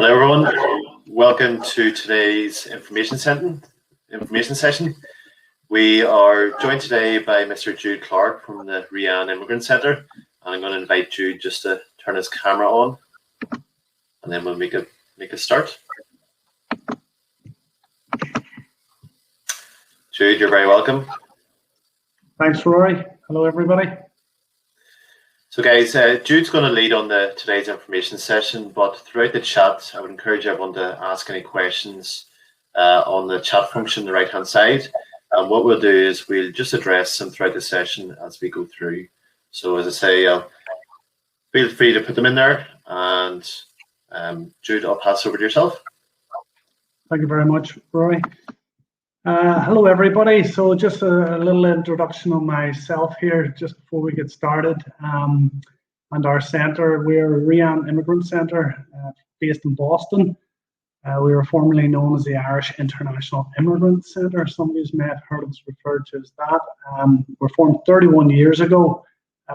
Hello everyone, welcome to today's information session. We are joined today by Mr. Jude Clark from the Rian Immigrant Center, and I'm going to invite Jude just to turn his camera on, and then we'll make a start. Jude, you're very welcome. Thanks, Rory. Hello everybody. So guys, Jude's going to lead on today's information session, but throughout the chat, I would encourage everyone to ask any questions on the chat function on the right-hand side. And what we'll do is we'll just address them throughout the session as we go through. So as I say, feel free to put them in there. And Jude, I'll pass over to yourself. Thank you very much, Rory. Hello everybody. So just a little introduction on myself here just before we get started. And our centre, we're Rian Immigrant Center based in Boston. We were formerly known as the Irish International Immigrant Center. Some of you may have heard us referred to as that. We're formed 31 years ago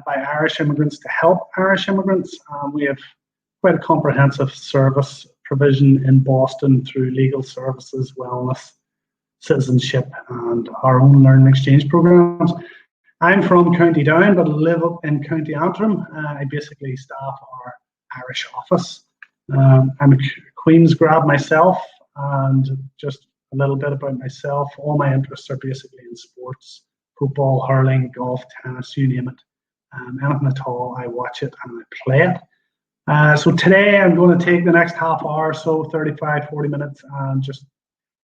by Irish immigrants to help Irish immigrants. We have quite a comprehensive service provision in Boston through legal services, wellness, citizenship, and our own learning exchange programs. I'm from County Down, but I live up in County Antrim. I basically staff our Irish office. I'm a Queen's grad myself, and just a little bit about myself. All my interests are basically in sports: football, hurling, golf, tennis, you name it. Anything at all, I watch it and I play it. So today I'm going to take the next half hour, so 35, 40 minutes, and just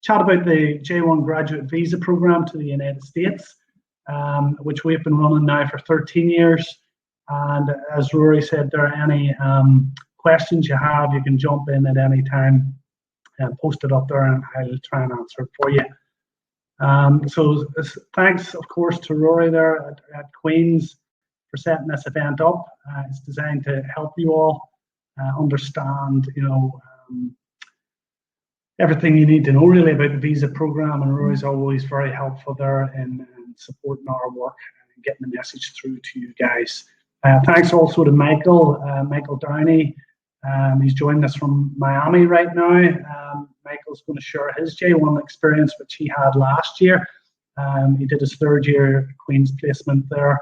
chat about the J1 graduate visa program to the United States, which we've been running now for 13 years. And as Rory said, there are any questions you have, you can jump in at any time and post it up there, and I'll try and answer it for you. So thanks, of course, to Rory there at Queen's for setting this event up. It's designed to help you all understand, everything you need to know really about the visa program, and Rory's always very helpful there in supporting our work and getting the message through to you guys. Thanks also to Michael Downey. He's joined us from Miami right now. Michael's going to share his J1 experience, which he had last year. He did his third year Queen's placement there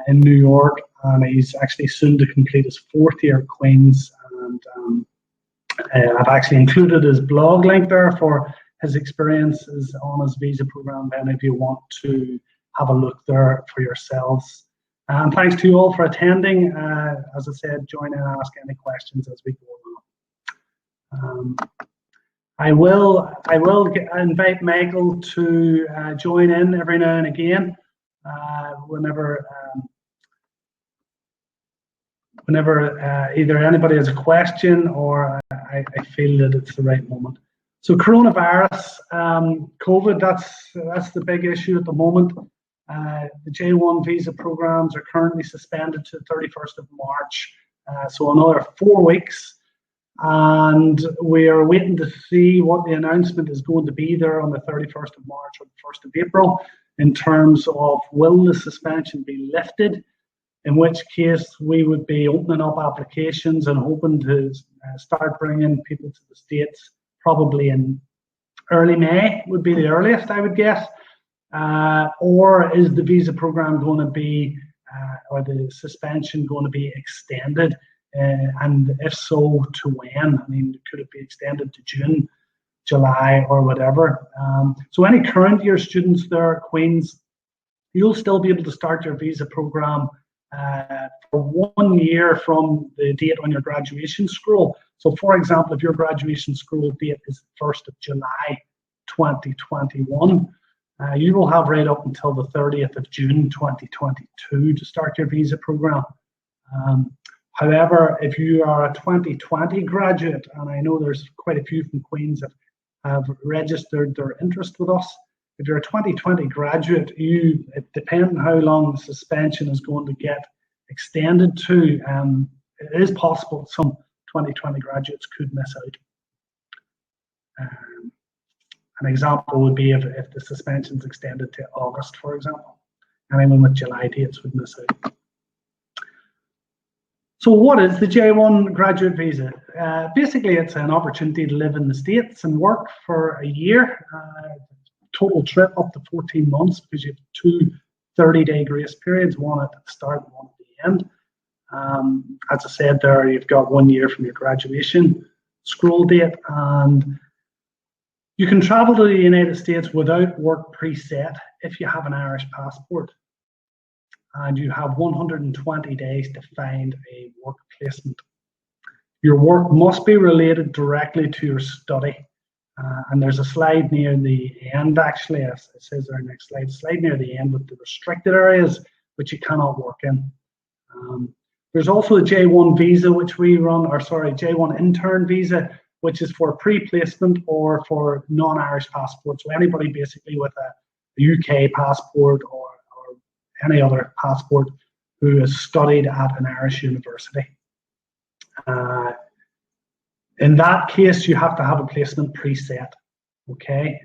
in New York, and he's actually soon to complete his fourth year at Queen's. And I've actually included his blog link there for his experiences on his visa program, and if you want to have a look there for yourselves. And thanks to you all for attending. As I said, join in and ask any questions as we go along. I will invite Michael to join in every now and again whenever either anybody has a question or I feel that it's the right moment. So coronavirus, COVID, that's the big issue at the moment. The J1 visa programs are currently suspended to the 31st of March, so another 4 weeks. And we are waiting to see what the announcement is going to be there on the 31st of March or the 1st of April in terms of will the suspension be lifted, in which case we would be opening up applications and hoping to start bringing people to the States probably in early May would be the earliest, I would guess. Or is the visa program going to be, or the suspension going to be extended? And if so, to when? I mean, could it be extended to June, July, or whatever? So any current year students there at Queen's, you'll still be able to start your visa program for 1 year from the date on your graduation scroll. So for example, if your graduation scroll date is 1st of July 2021, you will have right up until the 30th of June 2022 to start your visa program. However, if you are a 2020 graduate, and I know there's quite a few from Queen's that have registered their interest with us, if you're a 2020 graduate, it depends on how long the suspension is going to get extended to. It is possible some 2020 graduates could miss out. An example would be if the suspension is extended to August, for example. Anyone with July dates would miss out. So what is the J1 graduate visa? Basically, it's an opportunity to live in the States and work for a year. Total trip up to 14 months because you have two 30-day grace periods, one at the start and one at the end. As I said there, you've got 1 year from your graduation scroll date, and you can travel to the United States without work preset if you have an Irish passport. And you have 120 days to find a work placement. Your work must be related directly to your study. And there's a slide near the end, actually, as it says there, next slide near the end with the restricted areas which you cannot work in. There's also a J1 visa, which we run, or sorry, J1 intern visa, which is for pre-placement or for non-Irish passports. So anybody basically with a UK passport or any other passport who has studied at an Irish university. In that case, you have to have a placement preset, okay?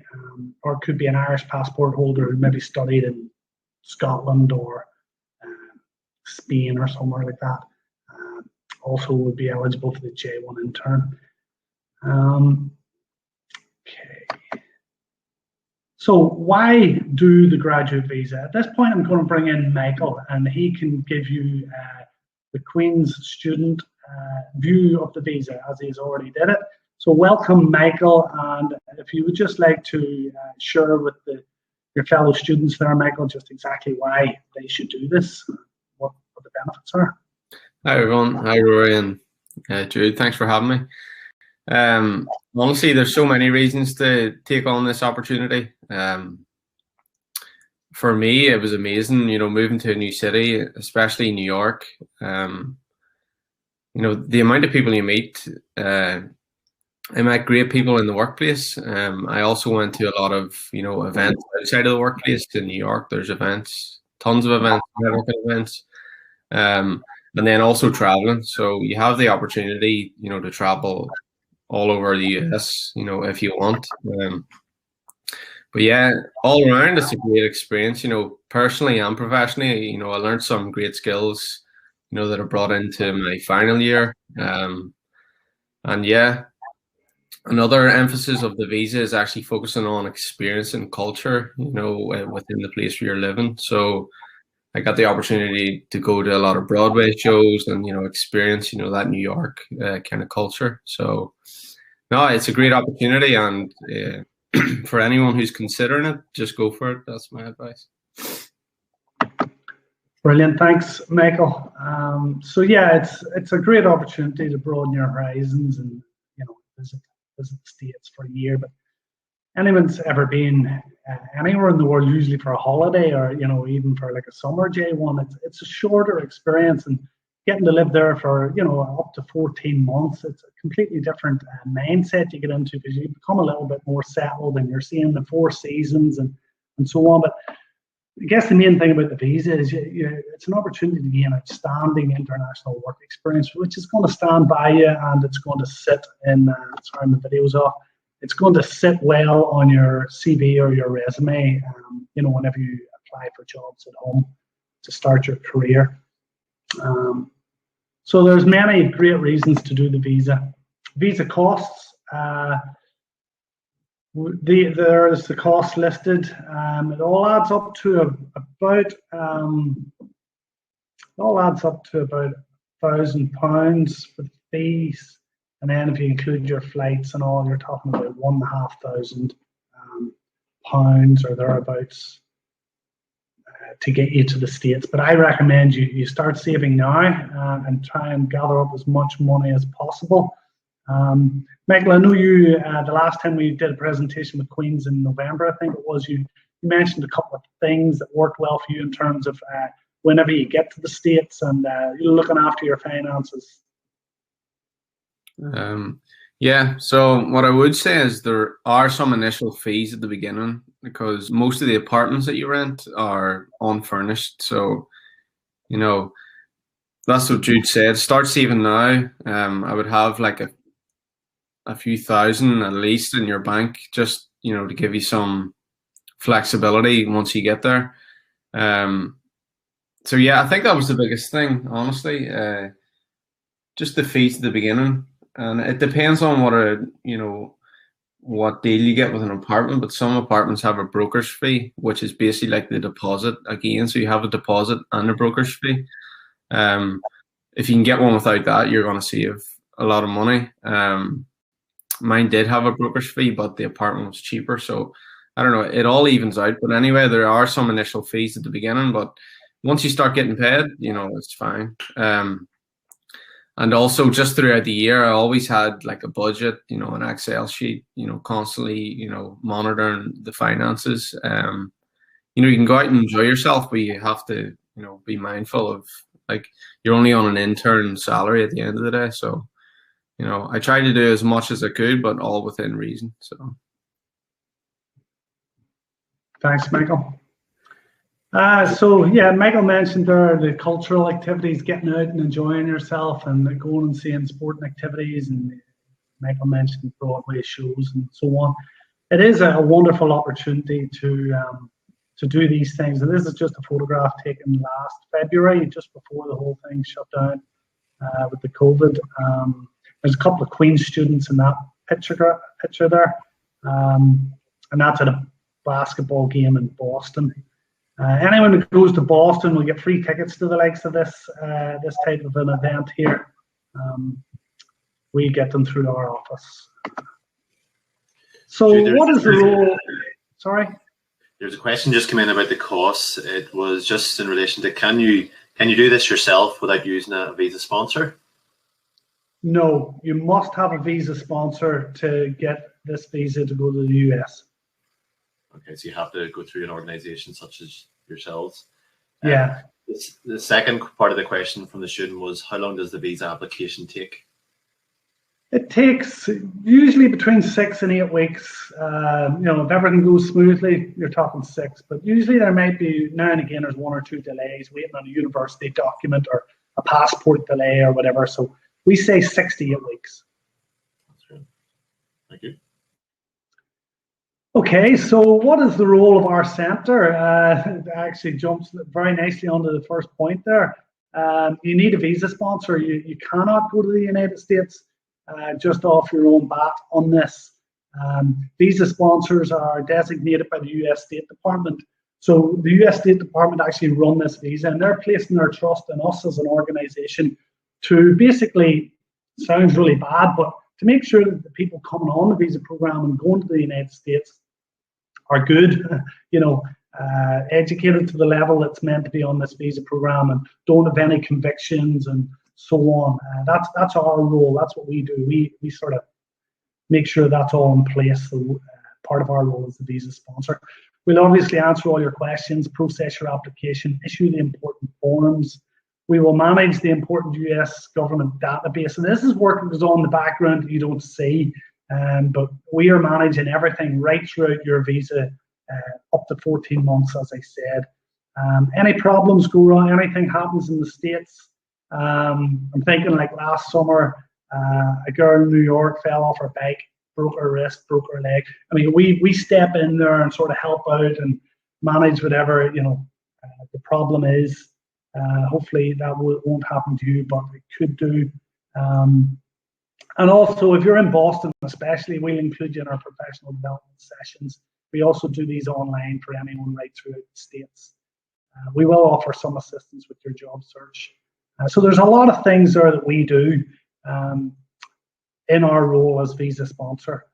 Or it could be an Irish passport holder who maybe studied in Scotland or Spain or somewhere like that. Also would be eligible for the J1 intern. Okay. So why do the graduate visa? At this point, I'm going to bring in Michael, and he can give you the Queen's student view of the visa, as he's already did it. So welcome, Michael, and if you would just like to share with your fellow students there, Michael, just exactly why they should do this, what the benefits are. Hi everyone, hi Rory and Jude, thanks for having me. Honestly, there's so many reasons to take on this opportunity. For me, it was amazing, moving to a new city, especially New York. The amount of people you meet. I met great people in the workplace. I also went to a lot of, events outside of the workplace in New York. There's events, tons of events, networking events, and then also traveling. So you have the opportunity, to travel all over the US, if you want. But yeah, all around, it's a great experience, personally and professionally. I learned some great skills, that are brought into my final year. And yeah, another emphasis of the visa is actually focusing on experience and culture, within the place where you're living. So I got the opportunity to go to a lot of Broadway shows and, experience, that New York kind of culture. So no, it's a great opportunity, and for anyone who's considering it, just go for it. That's my advice. Brilliant, thanks, Michael. So yeah, it's a great opportunity to broaden your horizons and visit the States for a year. But anyone's ever been anywhere in the world, usually for a holiday or even for like a summer J1, it's a shorter experience, and getting to live there for up to 14 months, it's a completely different mindset you get into, because you become a little bit more settled and you're seeing the four seasons and so on. But I guess the main thing about the visa is it's an opportunity to gain outstanding international work experience, which is going to stand by you, and it's going to sit in, sorry, my video's off, it's going to sit well on your CV or your resume, whenever you apply for jobs at home to start your career. So there's many great reasons to do the visa. Visa costs, there's the cost listed. It all adds up to about £1,000 for the fees, and then if you include your flights and all, you're talking about £1,500 or thereabouts to get you to the States. But I recommend you start saving now and try and gather up as much money as possible. Michael, I know you, the last time we did a presentation with Queen's in November, I think it was, you mentioned a couple of things that worked well for you in terms of whenever you get to the States and you're looking after your finances. Yeah, so what I would say is there are some initial fees at the beginning, because most of the apartments that you rent are unfurnished. So, that's what Jude said. Start saving now. I would have like a few thousand at least in your bank, just, to give you some flexibility once you get there. So yeah, I think that was the biggest thing, honestly. just the fees at the beginning, and it depends on what deal you get with an apartment. But some apartments have a broker's fee, which is basically like the deposit again. So you have a deposit and a broker's fee. If you can get one without that, you're going to save a lot of money. Mine did have a broker's fee, but the apartment was cheaper. So I don't know, it all evens out. But anyway, there are some initial fees at the beginning, but once you start getting paid, it's fine. And also just throughout the year, I always had like a budget, an Excel sheet, constantly, monitoring the finances. You can go out and enjoy yourself, but you have to, be mindful of, like, you're only on an intern salary at the end of the day. So, I tried to do as much as I could, but all within reason. So. Thanks, Michael. So yeah, Michael mentioned there the cultural activities, getting out and enjoying yourself and going and seeing sporting activities, and Michael mentioned Broadway shows and so on. It is a wonderful opportunity to do these things. And this is just a photograph taken last February, just before the whole thing shut down with the COVID. There's a couple of Queen's students in that picture there, and that's at a basketball game in Boston. Anyone who goes to Boston will get free tickets to the likes of this type of an event here. We get them through our office. So what is the role? Sorry? There's a question just come in about the costs. It was just in relation to, can you do this yourself without using a visa sponsor? No, you must have a visa sponsor to get this visa to go to the US. Okay, so you have to go through an organization such as yourselves. Yeah. The second part of the question from the student was, how long does the visa application take? It takes usually between 6 and 8 weeks. If everything goes smoothly, you're talking 6. But usually there might be, now and again, there's 1 or 2 delays, waiting on a university document or a passport delay or whatever. So we say 6 to 8 weeks. That's good. Thank you. Okay, so what is the role of our centre? It actually jumps very nicely onto the first point there. You need a visa sponsor. You cannot go to the United States just off your own bat on this. Visa sponsors are designated by the US State Department. So the US State Department actually run this visa, and they're placing their trust in us as an organisation to basically, sounds really bad, but to make sure that the people coming on the visa program and going to the United States are good, educated to the level that's meant to be on this visa program and don't have any convictions and so on. That's our role. That's what we do. We sort of make sure that's all in place. So part of our role is the visa sponsor. We'll obviously answer all your questions, process your application, issue the important forms. We will manage the important US government database. And this is work that goes on in the background that you don't see. But we are managing everything right throughout your visa, up to 14 months, as I said. Any problems go wrong, anything happens in the States. I'm thinking like last summer, a girl in New York fell off her bike, broke her wrist, broke her leg. I mean, we step in there and sort of help out and manage whatever, the problem is. Hopefully that won't happen to you, but it could do. And also, if you're in Boston, especially, we'll include you in our professional development sessions. We also do these online for anyone right throughout the States. We will offer some assistance with your job search. So there's a lot of things there that we do in our role as visa sponsor.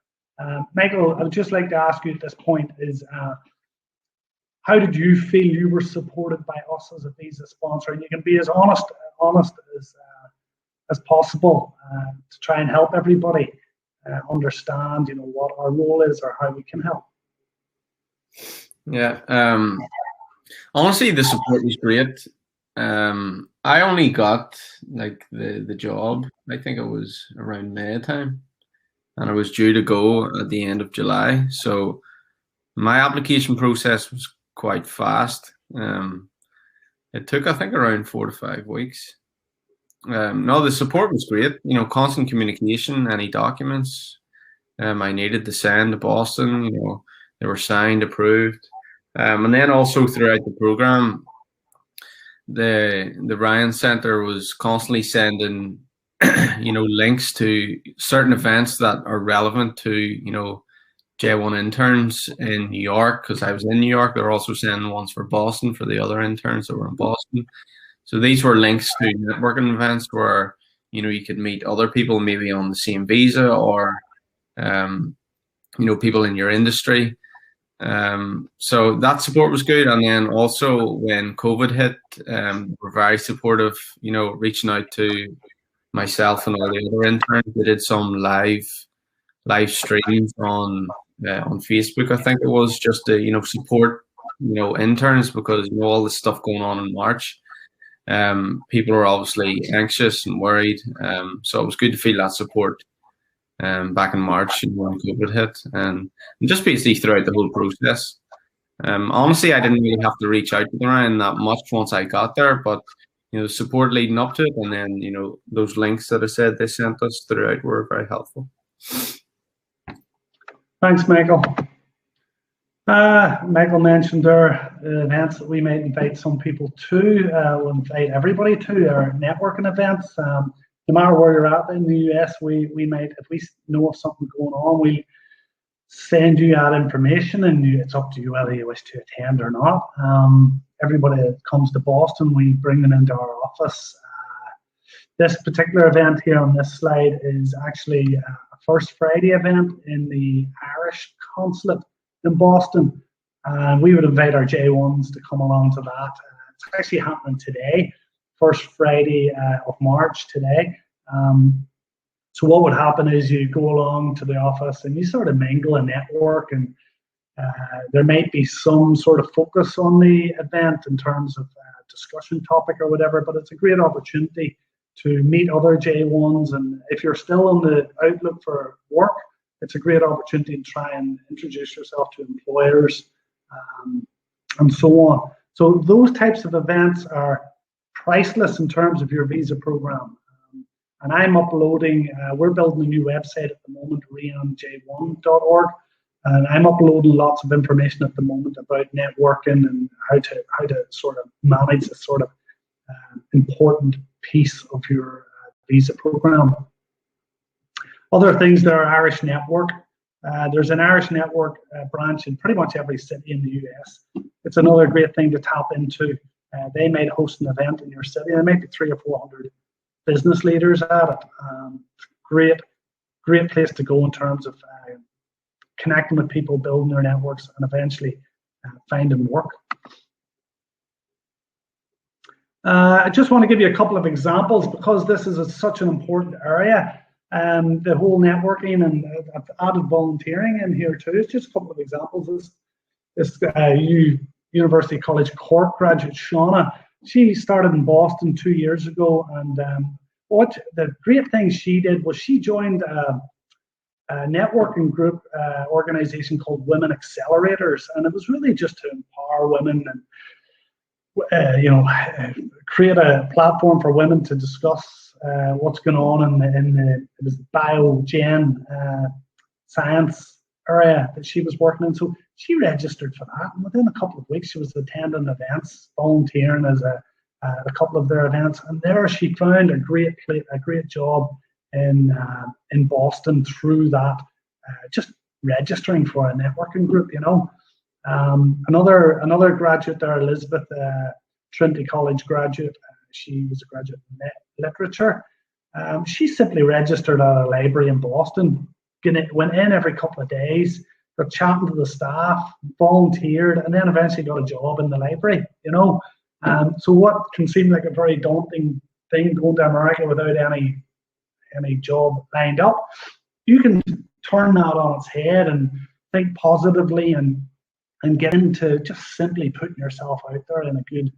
Michael, I would just like to ask you at this point is, how did you feel you were supported by us as a visa sponsor? And you can be as honest as possible to try and help everybody understand, what our role is or how we can help. Yeah, honestly, the support was great. I only got like the job, I think it was around May time, and I was due to go at the end of July. So my application process was quite fast. It took, I think, around 4 to 5 weeks. No, the support was great. Constant communication, any documents I needed to send to Boston, they were signed, approved. And then also throughout the program, the Rian Center was constantly sending links to certain events that are relevant to, J1 interns in New York, because I was in New York. They're also sending ones for Boston for the other interns that were in Boston. So these were links to networking events where, you could meet other people maybe on the same visa, or, people in your industry. So that support was good. And then also when COVID hit, we're very supportive, reaching out to myself and all the other interns. We did some live streams on Facebook, I think it was, just to support interns, because all this stuff going on in March. People are obviously anxious and worried. So it was good to feel that support back in March when COVID hit, and just basically throughout the whole process. Honestly, I didn't really have to reach out to Ryan that much once I got there, but support leading up to it, and then those links that I said they sent us throughout were very helpful. Thanks, Michael. Michael mentioned there events that we might invite some people to. We'll invite everybody to our networking events. No matter where you're at in the US, we might, if we know of something going on, we'll send you that information, and it's up to you whether you wish to attend or not. Everybody that comes to Boston, we bring them into our office. This particular event here on this slide is actually a First Friday event in the Irish consulate in Boston, and we would invite our J1s to come along to that. It's actually happening today, First Friday of March today. So what would happen is you go along to the office and you sort of mingle and network, and there might be some sort of focus on the event in terms of discussion topic or whatever, but it's a great opportunity to meet other J1s. And if you're still on the outlook for work, it's a great opportunity to try and introduce yourself to employers and so on. So those types of events are priceless in terms of your visa program. And I'm uploading, we're building a new website at the moment, rianj1.org, and I'm uploading lots of information at the moment about networking and how to sort of manage this sort of important piece of your visa program. Other things, there are Irish Network. There's an Irish Network branch in pretty much every city in the US. It's another great thing to tap into. They might host an event in your city. There might be 300 or 400 business leaders at it. Great place to go in terms of connecting with people, building their networks, and eventually finding work. I just want to give you a couple of examples because this is such an important area. The whole networking, and I've added volunteering in here too. It's just a couple of examples. This University College Cork graduate, Shauna, she started in Boston 2 years ago, and what the great thing she did was she joined a networking group organization called Women Accelerators, and it was really just to empower women and create a platform for women to discuss what's going on in the biogen science area that she was working in. So she registered for that, and within a couple of weeks she was attending events, volunteering as a couple of their events, and there she found a great job in Boston through that, just registering for a networking group. Another graduate there, Elizabeth, Trinity College graduate. She was a graduate in literature. She simply registered at a library in Boston, went in every couple of days, got chatting to the staff, volunteered, and then eventually got a job in the library. So what can seem like a very daunting thing, going to America without any job lined up, you can turn that on its head and think positively and get into just simply putting yourself out there in a good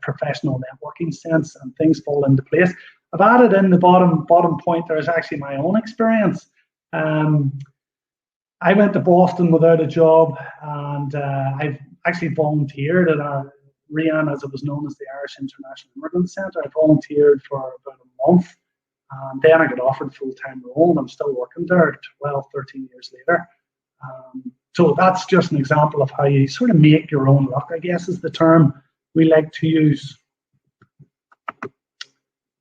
professional networking sense, and things fall into place. I've added in the bottom point, there's actually my own experience. I went to Boston without a job, and I've actually volunteered at Rian, as it was known as the Irish International Immigrant Center. I volunteered for about a month, and then I got offered a full-time role, and I'm still working there 12, 13 years later. So that's just an example of how you sort of make your own luck, I guess is the term we like to use.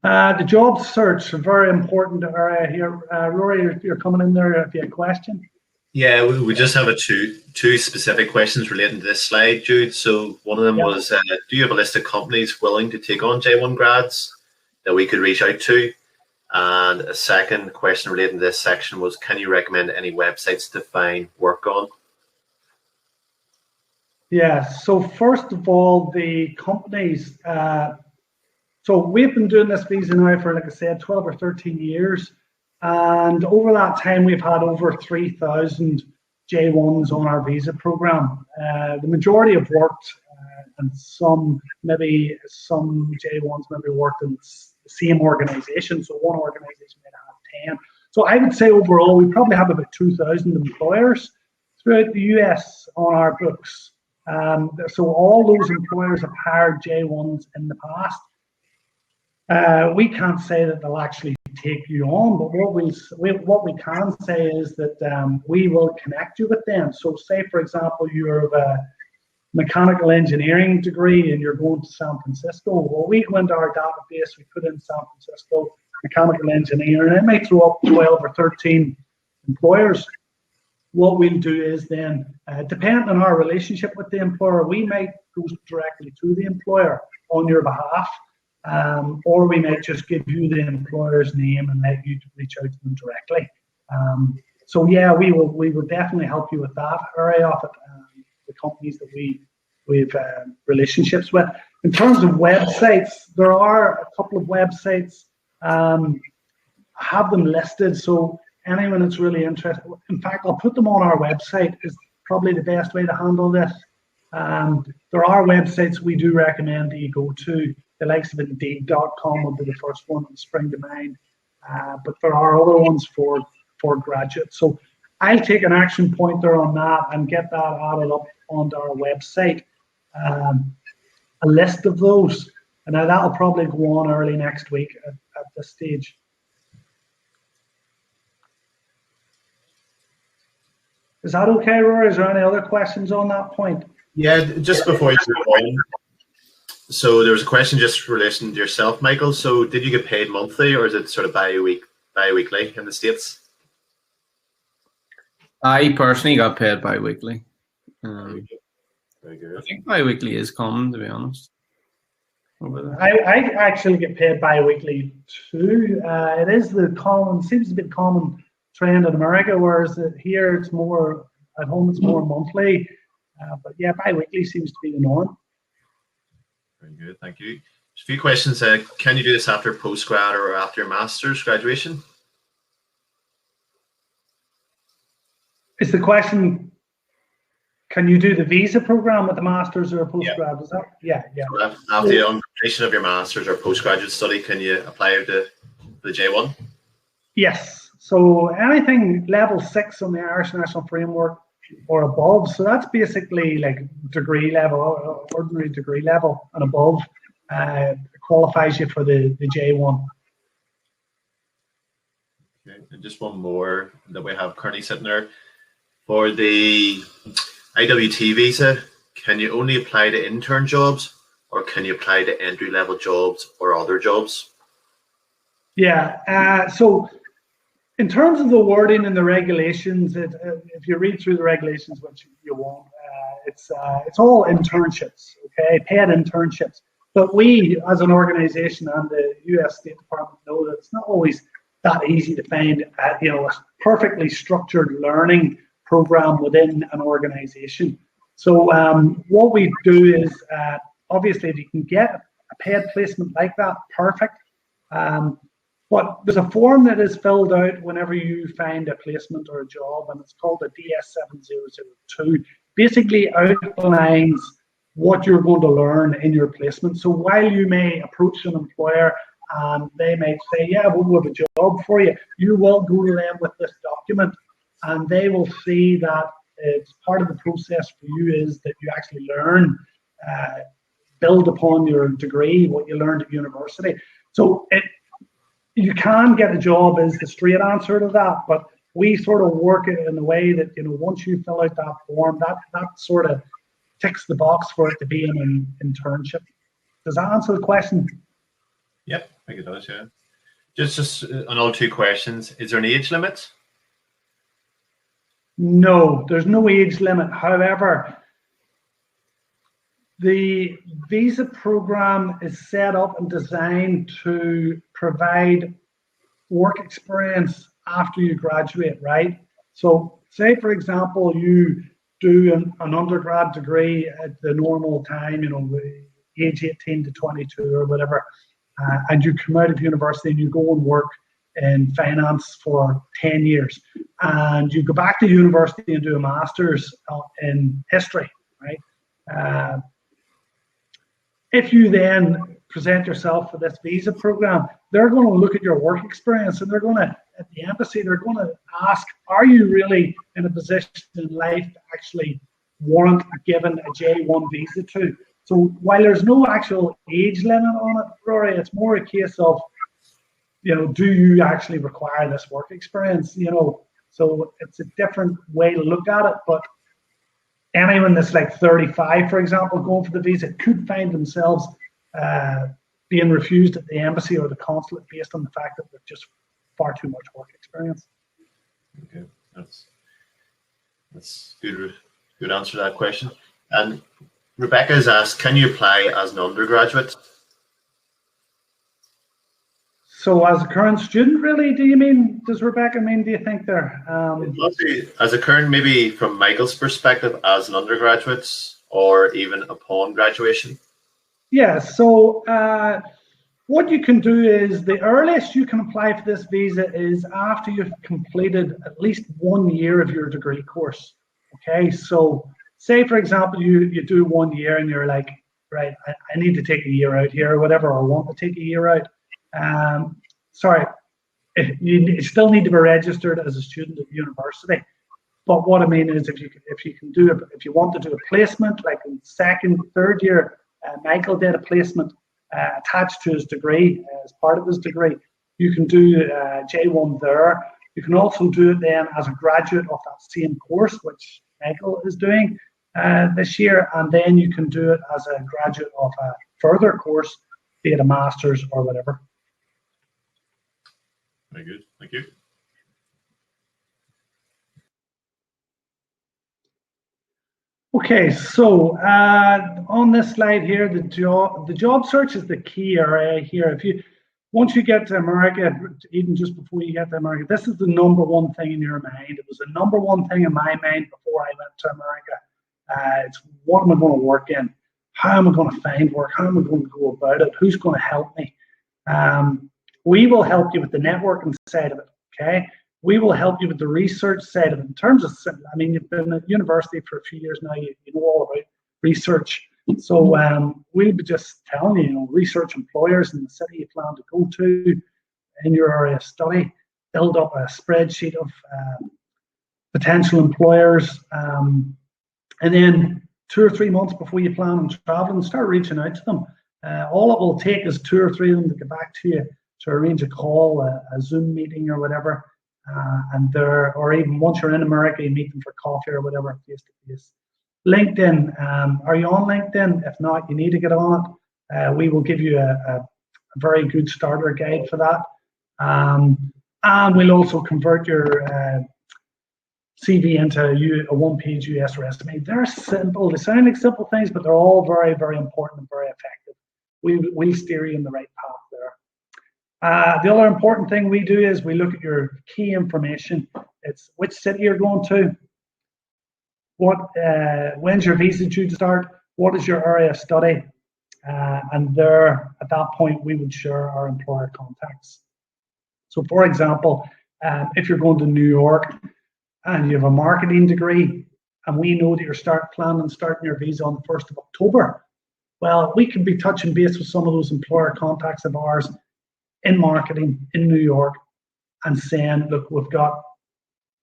The job search, a very important area here. Rory, you're coming in there if you have a question. Yeah, we just have two specific questions relating to this slide, Jude. So one of them was, do you have a list of companies willing to take on J1 grads that we could reach out to? And a second question relating to this section was, can you recommend any websites to find work on? Yeah, so first of all, the companies, so we've been doing this visa now for, like I said, 12 or 13 years. And over that time, we've had over 3,000 J1s on our visa program. The majority have worked, and some J1s maybe worked in the same organization. So one organization might have 10. So I would say overall, we probably have about 2,000 employers throughout the US on our books. So all those employers have hired J1s in the past. We can't say that they'll actually take you on, but what we can say is that we will connect you with them. So say, for example, you have a mechanical engineering degree and you're going to San Francisco. Well, we go into our database, we put in San Francisco mechanical engineer, and it may throw up 12 or 13 employers. What we'll do is then, depending on our relationship with the employer, we might go directly to the employer on your behalf. Or we might just give you the employer's name and let you reach out to them directly. So yeah, we will definitely help you with that area of it, the companies that we've relationships with. In terms of websites, there are a couple of websites. Have them listed, so anyone that's really interested. In fact, I'll put them on our website. Is probably the best way to handle this. There are websites we do recommend that you go to. The likes of Indeed.com will be the first one that spring to mind, but there are other ones for graduates. So I'll take an action pointer on that and get that added up onto our website, a list of those, and now that'll probably go on early next week at this stage. Is that okay, Rory? Is there any other questions on that point? Yeah, just before you move on. So there was a question just in relation to yourself, Michael. So did you get paid monthly or is it sort of bi-weekly in the States? I personally got paid bi-weekly. Very good. I think bi-weekly is common, to be honest. I actually get paid bi-weekly too. It is seems to be the common trend in America, whereas here it's more, at home it's more monthly. But yeah, bi-weekly seems to be the norm. Very good, thank you. Just a few questions. Can you do this after postgrad or after your master's graduation? Is the question, can you do the visa program with the master's or a postgrad? Yeah. Is that? Yeah. So after the completion of your master's or postgraduate study, can you apply to the J1? Yes. So anything level 6 on the Irish National Framework or above, so that's basically like degree level, ordinary degree level and above, qualifies you for the J1. Okay, and just one more that we have currently sitting there. For the IWT visa, can you only apply to intern jobs or can you apply to entry-level jobs or other jobs? Yeah, so in terms of the wording and the regulations, if you read through the regulations, which you won't, it's all internships, okay, paid internships. But we, as an organization and the U.S. State Department, know that it's not always that easy to find, a perfectly structured learning program within an organization. So what we do is, obviously, if you can get a paid placement like that, perfect. But there's a form that is filled out whenever you find a placement or a job, and it's called a DS7002. Basically outlines what you're going to learn in your placement. So while you may approach an employer and they may say, yeah, we'll have a job for you, you will go to them with this document and they will see that it's part of the process for you is that you actually learn, build upon your degree, what you learned at university. So you can get a job is the straight answer to that, but we sort of work it in a way that, once you fill out that form, that sort of ticks the box for it to be an internship. Does that answer the question? Yep, think it does, yeah. Just another two questions. Is there an age limit? No, there's no age limit. However, the visa program is set up and designed to provide work experience after you graduate, right? So say, for example, you do an undergrad degree at the normal time, age 18 to 22 or whatever, and you come out of university and you go and work in finance for 10 years, and you go back to university and do a master's in history, right? If you then present yourself for this visa program, they're going to look at your work experience, and they're going to, at the embassy, they're going to ask, are you really in a position in life to actually warrant given a J1 visa to? So while there's no actual age limit on it, Rory, it's more a case of, do you actually require this work experience? So it's a different way to look at it. But anyone that's like 35, for example, going for the visa could find themselves being refused at the embassy or the consulate based on the fact that they've just far too much work experience. Okay, that's good answer to that question. And Rebecca has asked, can you apply as an undergraduate? So as a current student, really, does Rebecca mean, do you think there? As a current, maybe from Michael's perspective, as an undergraduate or even upon graduation? Yeah, so what you can do is the earliest you can apply for this visa is after you've completed at least 1 year of your degree course. Okay, so say, for example, you do 1 year and you're like, right, I need to take a year out here or whatever, or want to take a year out. You still need to be registered as a student at university. But what I mean is, if you want to do a placement, like in second, third year, Michael did a placement attached to his degree as part of his degree. You can do J1 there. You can also do it then as a graduate of that same course, which Michael is doing this year, and then you can do it as a graduate of a further course, be it a master's or whatever. Very good, thank you. Okay, so on this slide here, the job search is the key area here. Once you get to America, even just before you get to America, this is the number one thing in your mind. It was the number one thing in my mind before I went to America. It's what am I going to work in? How am I going to find work? How am I going to go about it? Who's going to help me? We will help you with the networking side of it, okay? We will help you with the research side of it. In terms of, you've been at university for a few years now, you know all about research. So we'll be just telling you, research employers in the city you plan to go to in your area of study, build up a spreadsheet of potential employers, and then 2 or 3 months before you plan on traveling, start reaching out to them. All it will take is 2 or 3 of them to get back to you to arrange a call, a Zoom meeting or whatever, or even once you're in America, you meet them for coffee or whatever, face to face. LinkedIn, are you on LinkedIn? If not, you need to get on it. We will give you a very good starter guide for that. And we'll also convert your CV into a one-page US resume. They're simple. They sound like simple things, but they're all very, very important and very effective. We'll steer you in the right path there. The other important thing we do is we look at your key information. It's which city you're going to, when's your visa due to start, what is your area of study, and there, at that point, we would share our employer contacts. So, for example, if you're going to New York and you have a marketing degree, and we know that you're planning on starting your visa on the 1st of October, well, we can be touching base with some of those employer contacts of ours in marketing in New York and saying, look,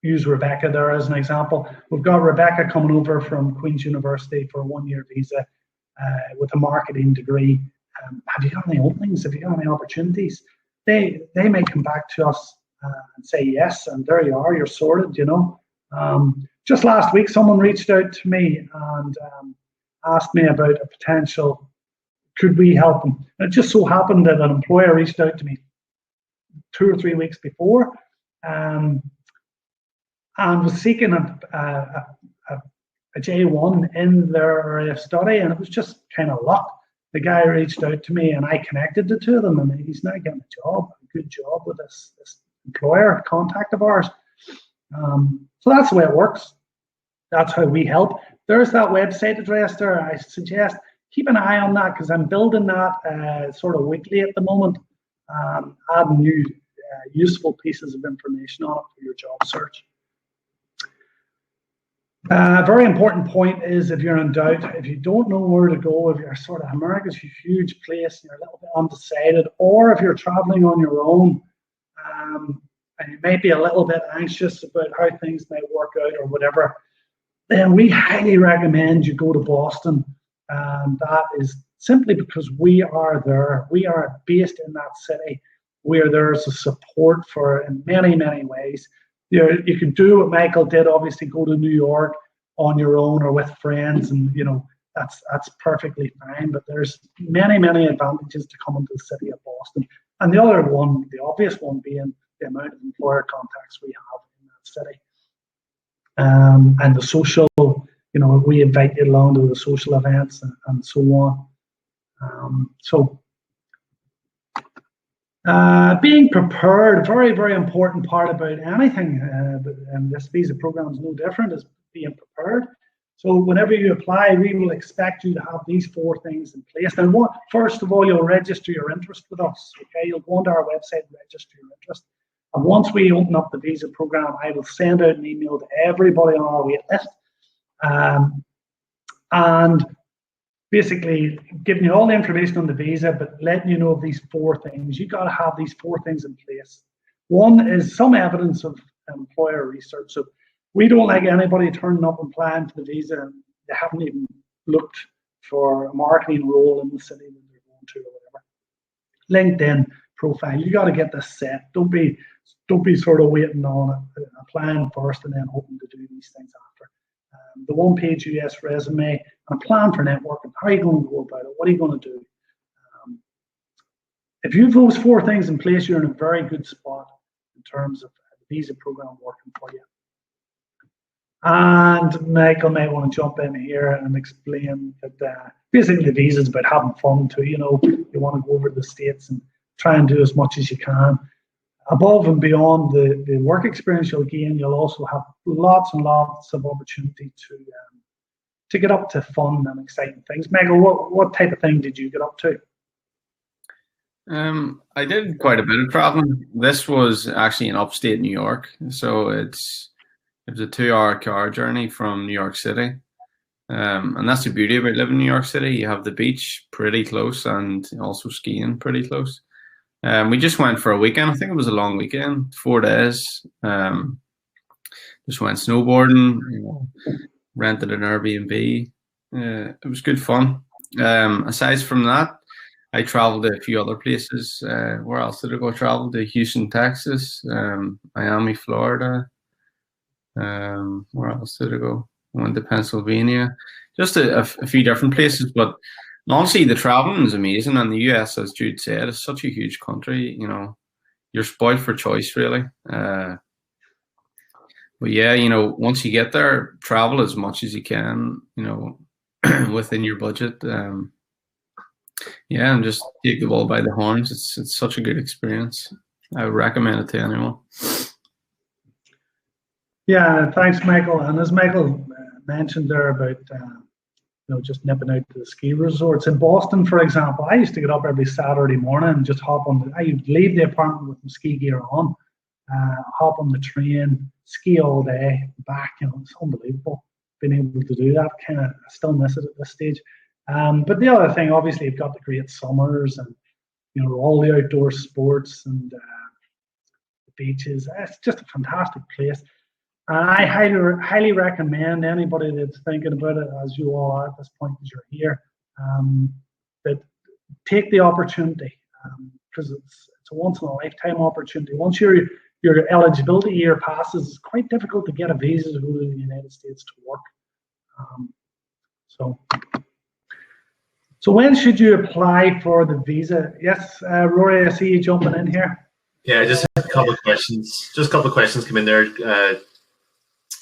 use Rebecca there as an example. We've got Rebecca coming over from Queen's University for a 1-year visa with a marketing degree. Have you got any openings? Have you got any opportunities? They may come back to us and say yes, and there you are, you're sorted, Just last week, someone reached out to me and asked me about a potential could we help them? And it just so happened that an employer reached out to me 2 or 3 weeks before, and was seeking a J1 in their area of study, and it was just kind of luck. The guy reached out to me, and I connected the two of them, and he's now getting a job, a good job with this employer contact of ours. So that's the way it works. That's how we help. There's that website address there. I suggest keep an eye on that, because I'm building that sort of weekly at the moment, adding new useful pieces of information on it for your job search. A very important point is, if you're in doubt, if you don't know where to go, if you're sort of, America's a huge place and you're a little bit undecided, or if you're traveling on your own, and you may be a little bit anxious about how things might work out or whatever, then we highly recommend you go to Boston. And that is simply because we are there. We are based in that city where there's a support for in many, many ways. You can do what Michael did, obviously go to New York on your own or with friends, and that's perfectly fine. But there's many, many advantages to coming to the city of Boston. And the other one, the obvious one, being the amount of employer contacts we have in that city. And the social, we invite you along to the social events and so on. Being prepared, very, very important part about anything, and this visa program is no different, is being prepared. So whenever you apply, we will expect you to have these 4 things in place. And first of all, you'll register your interest with us. Okay, you'll go onto our website and register your interest. And once we open up the visa program, I will send out an email to everybody on our wait list, and basically giving you all the information on the visa, but letting you know of these 4 things. You got to have these 4 things in place. One is some evidence of employer research. So we don't like anybody turning up and applying for the visa and they haven't even looked for a marketing role in the city that they're going to or whatever. LinkedIn profile, you got to get this set. Don't be sort of waiting on it, applying first and then hoping to do these things after. The 1-page US resume, and a plan for networking. How are you going to go about it? What are you going to do? If you have those 4 things in place, you're in a very good spot in terms of the visa program working for you. And Michael might want to jump in here and explain that basically the visa is about having fun too. You want to go over to the States and try and do as much as you can. Above and beyond the work experience you'll gain, you'll also have lots and lots of opportunity to get up to fun and exciting things. Michael, what type of thing did you get up to? I did quite a bit of traveling. This was actually in upstate New York, so it was a 2-hour car journey from New York City. And that's the beauty about living in New York City. You have the beach pretty close and also skiing pretty close. We just went for a weekend. I think it was a long weekend, 4 days. Just went snowboarding, rented an Airbnb. It was good fun. Aside from that, I traveled to a few other places. Where else did I go? Traveled to Houston, Texas, Miami, Florida. Where else did I go? I went to Pennsylvania. Just a few different places, but honestly, the traveling is amazing, and the US, as Jude said, is such a huge country. You're spoiled for choice, really. But yeah, once you get there, travel as much as you can, within your budget. Yeah, and just take the ball by the horns. It's such a good experience. I would recommend it to anyone. Yeah, thanks, Michael. And as Michael mentioned there about just nipping out to the ski resorts in Boston, for example, I used to get up every Saturday morning and just hop on. I would leave the apartment with my ski gear on, hop on the train, ski all day, back. It's unbelievable being able to do that. I still miss it at this stage. But the other thing, obviously, you've got the great summers and all the outdoor sports and the beaches. It's just a fantastic place. I highly recommend anybody that's thinking about it, as you all are at this point as you're here, that take the opportunity, because it's a once in a lifetime opportunity. Once your eligibility year passes, it's quite difficult to get a visa to go to the United States to work. So when should you apply for the visa? Yes, Rory, I see you jumping in here. Yeah, just a couple of questions. Just a couple of questions come in there.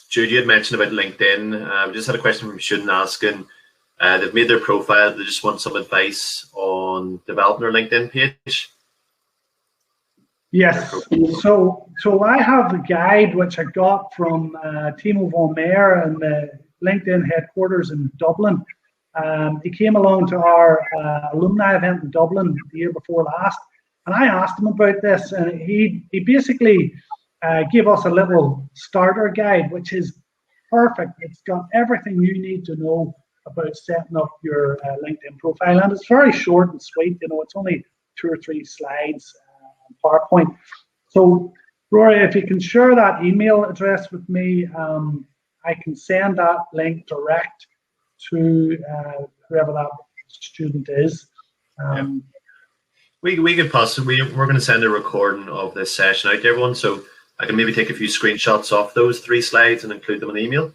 Jude, you had mentioned about LinkedIn. We just had a question from a student asking. They've made their profile. They just want some advice on developing their LinkedIn page. Yes. So I have a guide which I got from Timo von Meyer and the LinkedIn headquarters in Dublin. He came along to our alumni event in Dublin the year before last, and I asked him about this, and he basically gave us a little starter guide, which is perfect. It's got everything you need to know about setting up your LinkedIn profile, and it's very short and sweet. You know, it's only 2 or 3 slides on PowerPoint. So, Rory, if you can share that email address with me, I can send that link direct to whoever that student is. We could possibly, we're going to send a recording of this session out to everyone, so I can maybe take a few screenshots off those 3 slides and include them in the email.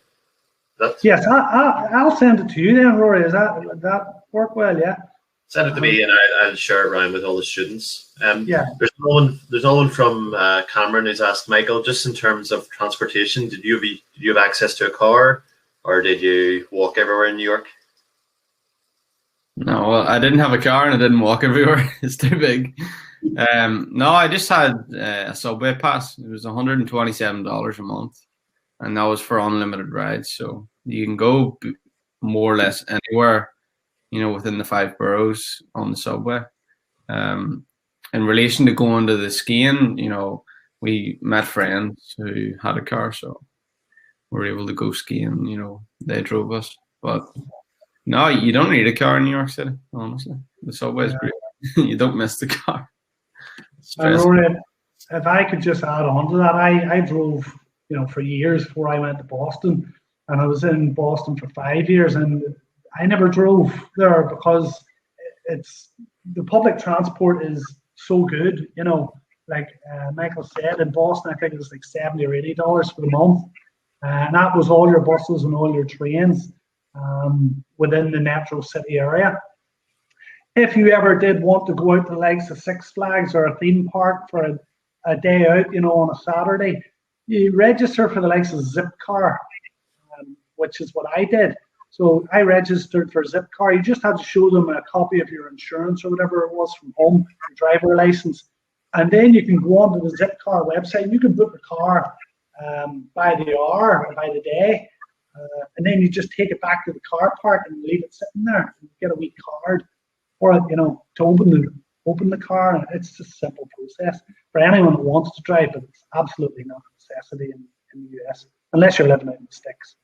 Yes, I'll send it to you then, Rory. Would that work well? Yeah. Send it to me, and I'll share it around with all the students. Yeah. There's no one from Cameron who's asked, Michael, just in terms of transportation, did you have access to a car, or did you walk everywhere in New York? No, I didn't have a car and I didn't walk everywhere. It's too big. No, I just had a subway pass. It was $127 a month, and that was for unlimited rides. So you can go more or less anywhere, you know, within the 5 boroughs on the subway. In relation to going to the skiing, you know, we met friends who had a car, so we were able to go skiing. You know, they drove us, but no, you don't need a car in New York City, honestly. The subway is great. You don't miss the car. Rory, if I could just add on to that, I drove, you know, for years before I went to Boston, and I was in Boston for 5 years, and I never drove there because it's the public transport is so good. You know, like Michael said, in Boston, I think it was like $70 or $80 for the month, and that was all your buses and all your trains within the metro city area. If you ever did want to go out to the likes of Six Flags or a theme park for a day out, you know, on a Saturday, you register for the likes of Zipcar, which is what I did. So I registered for Zipcar. You just had to show them a copy of your insurance or whatever it was from home, your driver license, and then you can go onto the Zipcar website and you can book a car by the hour or by the day. And then you just take it back to the car park and leave it sitting there and get a wee card, or, you know, to open the car. And it's just a simple process for anyone that wants to drive, but it's absolutely not a necessity in the US unless you're living out in the sticks.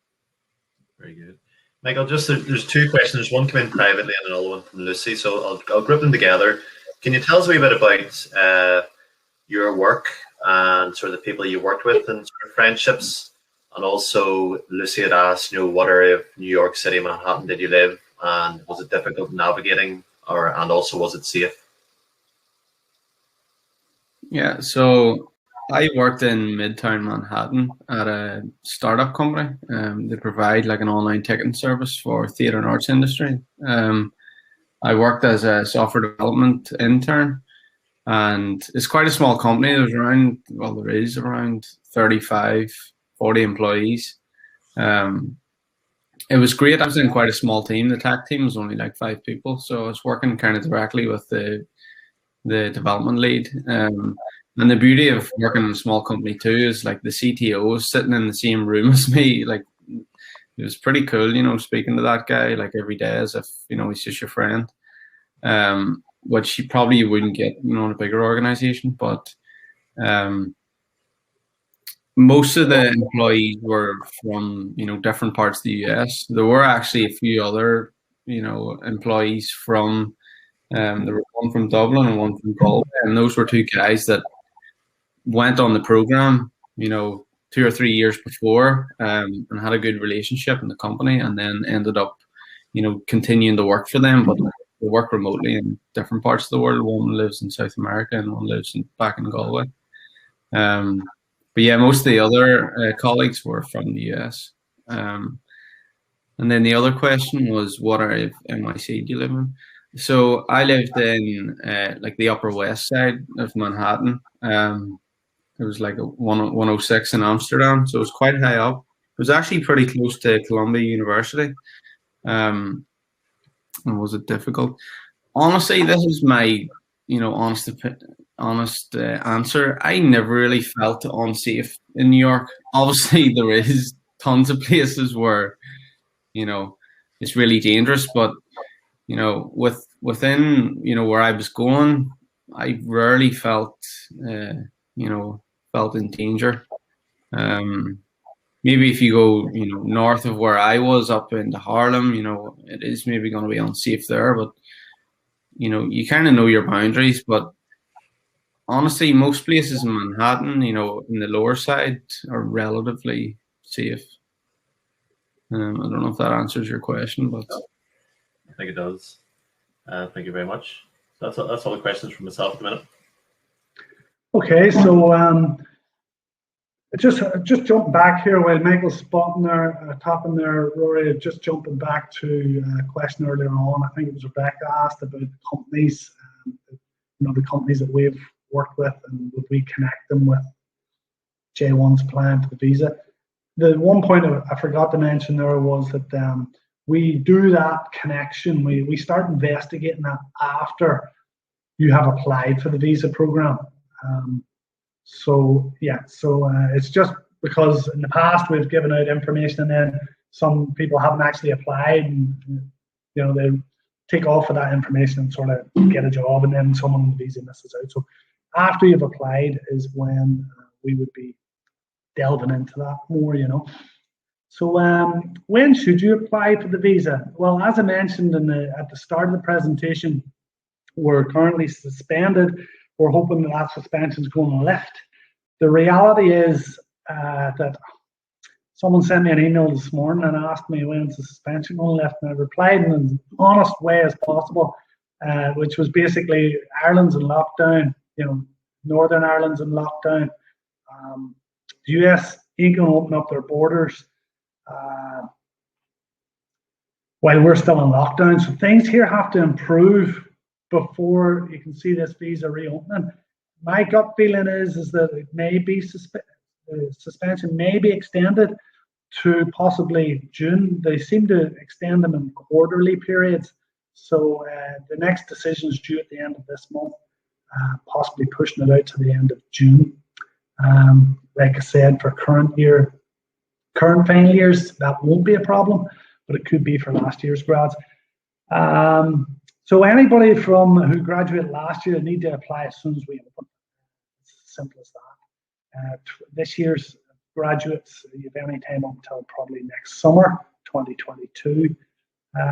Very good, Michael. Just there's 2 questions. There's one come in privately and another one from Lucy, so I'll group them together. Can you tell us a wee bit about your work and sort of the people you worked with and sort of friendships? And also, Lucy had asked, you know, what area of New York City, Manhattan did you live, and was it difficult navigating, and also was it safe? Yeah, so I worked in Midtown Manhattan at a startup company. They provide like an online ticketing service for theatre and arts industry. I worked as a software development intern, and it's quite a small company. There is around 35, 40 employees. It was great. I was in quite a small team. The tech team was only like 5 people, so I was working kind of directly with the development lead. And the beauty of working in a small company too is like the CTO was sitting in the same room as me. Like, it was pretty cool, you know, speaking to that guy like every day as if, you know, he's just your friend. Which you probably wouldn't get, you know, in a bigger organization, but most of the employees were from, you know, different parts of the US. There were actually a few other, you know, employees from, there were one from Dublin and one from Galway, and those were 2 guys that went on the program, you know, 2 or 3 years before, and had a good relationship in the company, and then ended up, you know, continuing to work for them, but they work remotely in different parts of the world. One lives in South America and one lives back in Galway. But yeah, most of the other colleagues were from the US. And then the other question was, what area of NYC do you live in? So I lived in like the Upper West Side of Manhattan. It was like a 106 in Amsterdam, so it was quite high up. It was actually pretty close to Columbia University. And was it difficult? Honestly, this is my, honest answer. I never really felt unsafe in New York. Obviously, there is tons of places where, it's really dangerous, but within where I was going, I rarely felt felt in danger. Maybe if you go north of where I was up into Harlem, it is maybe going to be unsafe there, but you kind of know your boundaries. But honestly, most places in Manhattan, in the lower side, are relatively safe. I don't know if that answers your question, but I think it does. Thank you very much. That's all the questions from myself at the minute. Okay, so just jump back here while Michael's spotting there, tapping there, Rory, just jumping back to a question earlier on. I think it was Rebecca asked about the companies, the companies that we've worked with, and would we connect them with J1's plan for the visa. The one point I forgot to mention there was that we do that connection. We start investigating that after you have applied for the visa program. So it's just because in the past we've given out information and then some people haven't actually applied, and they take off of that information and sort of get a job, and then someone on the visa misses out. So after you've applied is when we would be delving into that more, So when should you apply for the visa? Well, as I mentioned at the start of the presentation, we're currently suspended. We're hoping that suspension is going to lift. The reality is that someone sent me an email this morning and asked me when's the suspension going to lift, and I replied in an honest way as possible, which was basically Ireland's in lockdown, Northern Ireland's in lockdown. The US ain't going to open up their borders while we're still in lockdown. So things here have to improve before you can see this visa reopening. My gut feeling is that it may be suspension may be extended to possibly June. They seem to extend them in quarterly periods. So the next decision is due at the end of this month, possibly pushing it out to the end of June. Like I said, for current final years, that won't be a problem, but it could be for last year's grads. So anybody who graduated last year need to apply as soon as we open. It's as simple as that. This year's graduates, you have any time up until probably next summer, 2022.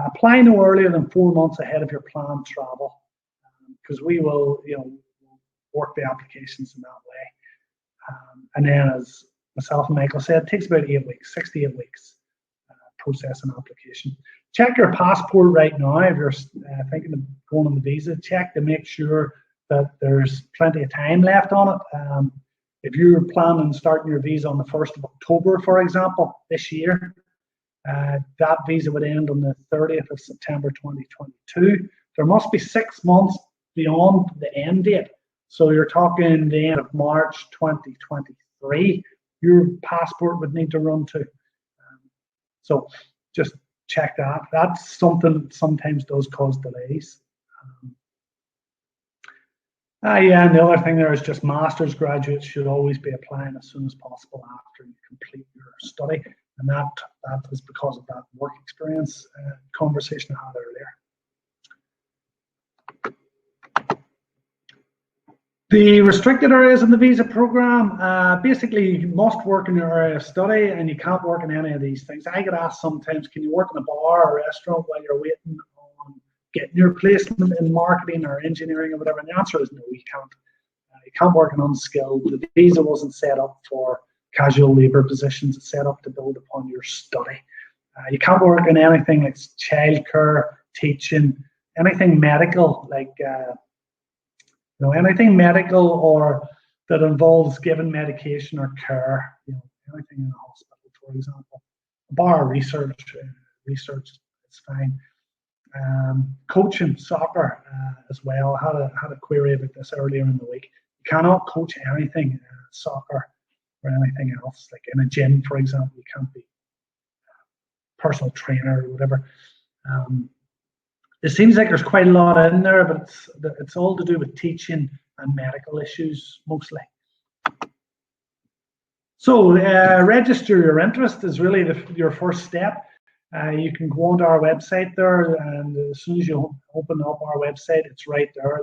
Apply no earlier than 4 months ahead of your planned travel, because we will, work the applications in that way. And then, as myself and Michael said, it takes about 8 weeks, 6 to 8 weeks, process an application. Check your passport right now if you're thinking of going on the visa. Check to make sure that there's plenty of time left on it. If you're planning on starting your visa on the 1st of October, for example, this year, that visa would end on the 30th of September 2022. There must be 6 months beyond the end date. So you're talking the end of March 2023, your passport would need to run to. So just check that. That's something that sometimes does cause delays. And the other thing there is just master's graduates should always be applying as soon as possible after you complete your study. And that is because of that work experience conversation I had earlier. The restricted areas in the visa program, basically you must work in your area of study and you can't work in any of these things. I get asked sometimes, can you work in a bar or restaurant while you're waiting on getting your placement in marketing or engineering or whatever? And the answer is no, you can't. You can't work in unskilled. The visa wasn't set up for casual labour positions. It's set up to build upon your study. You can't work in anything like childcare, teaching, anything medical, like anything medical or that involves giving medication or care. Anything in a hospital, for example. Bar research is fine. coaching soccer as well. I had a query about this earlier in the week. You cannot coach anything, soccer or anything else, like in a gym, for example. You can't be personal trainer or whatever. It seems like there's quite a lot in there, but it's all to do with teaching and medical issues mostly. So register your interest is really your first step. You can go onto our website there, and as soon as you open up our website, it's right there,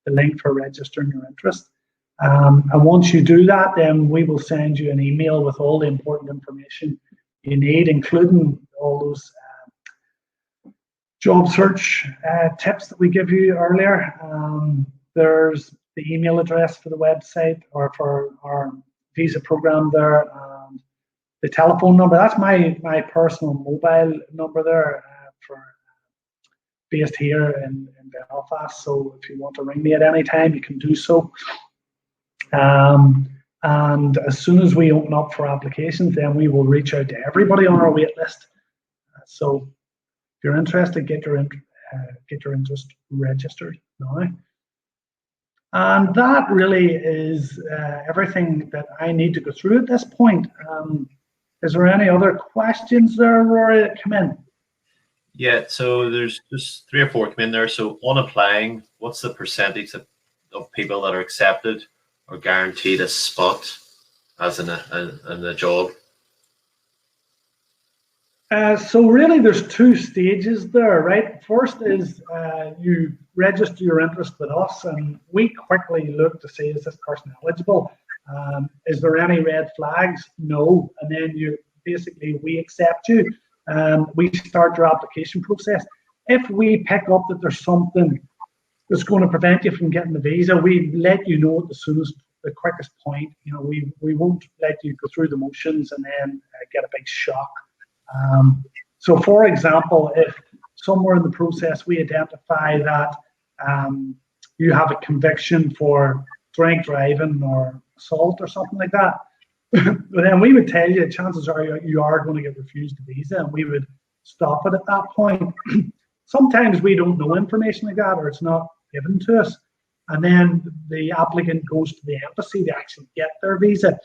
the link for registering your interest. And once you do that, then we will send you an email with all the important information you need, including all those job search tips that we give you earlier. There's the email address for the website or for our visa program there, and the telephone number. That's my personal mobile number there for based here in Belfast. So if you want to ring me at any time, you can do so. And as soon as we open up for applications, then we will reach out to everybody on our wait list. So if you're interested, get your interest registered now. And that really is everything that I need to go through at this point. Is there any other questions there, Rory, that come in? Yeah, so there's just 3 or 4 come in there. So on applying, what's the percentage of people that are accepted or guaranteed a spot as in a job? So really there's 2 stages there, right? First is you register your interest with us, and we quickly look to see, is this person eligible? Is there any red flags? No. And then we accept you. We start your application process. If we pick up that there's something that's going to prevent you from getting the visa, we let you know at the quickest point. You know, we won't let you go through the motions and then get a big shock. So for example, if somewhere in the process we identify that you have a conviction for drink driving or assault or something like that, then we would tell you chances are you are going to get refused a visa, and we would stop it at that point. Sometimes we don't know information like that, or it's not given to us, and then the applicant goes to the embassy to actually get their visa,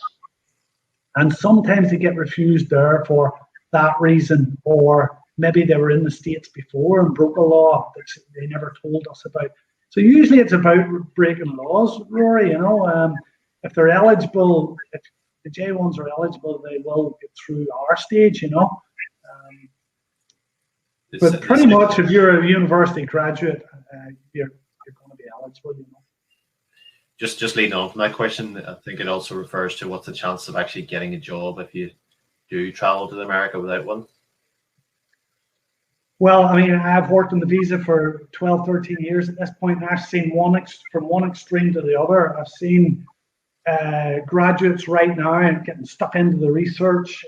and sometimes they get refused there for that reason, or maybe they were in the States before and broke a law that they never told us about. So usually it's about breaking laws, Rory. You know, if they're eligible, if the J1s are eligible, they will get through our stage, you know. But pretty much if you're a university graduate, you're going to be eligible, you know. Just leading on from that question, I think it also refers to what's the chance of actually getting a job if you do travel to America without one? Well, I mean, I've worked on the visa for 12, 13 years at this point, and I've seen from one extreme to the other. I've seen graduates right now getting stuck into the research,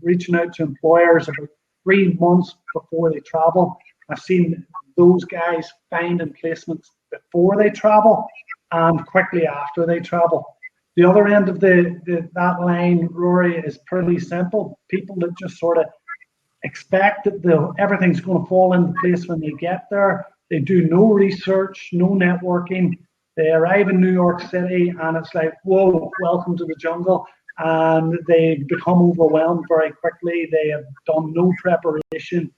reaching out to employers about 3 months before they travel. I've seen those guys finding placements before they travel and quickly after they travel. The other end of that line, Rory, is pretty simple. People that just sort of expect that everything's going to fall into place when they get there. They do no research, no networking. They arrive in New York City and it's like, whoa, welcome to the jungle. And they become overwhelmed very quickly. They have done no preparation.